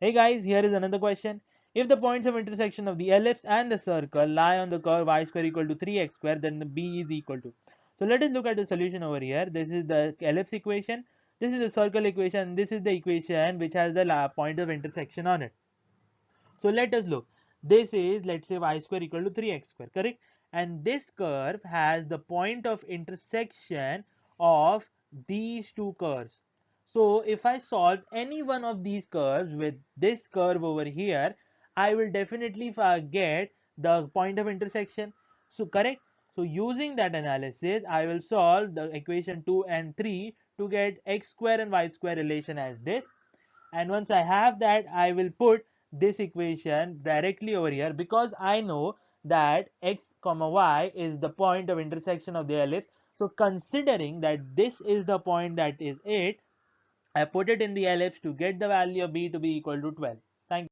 Hey guys, here is another question. If the points of intersection of the ellipse and the circle lie on the curve y square equal to 3x square, then the b is equal to. So let us look at the solution over here. This is the ellipse equation, this is the circle equation, this is the equation which has the point of intersection on it. So let us look. This is, let's say, y square equal to 3x square, correct? And this curve has the point of intersection of these two curves. So if I solve any one of these curves with this curve over here, I will definitely get the point of intersection. So correct. So using that analysis, I will solve the equation 2 and 3 to get x square and y square relation as this. And once I have that, I will put this equation directly over here because I know that x comma y is the point of intersection of the ellipse. So considering that this is the point that is it, I put it in the ellipse to get the value of b to be equal to 12. Thank you.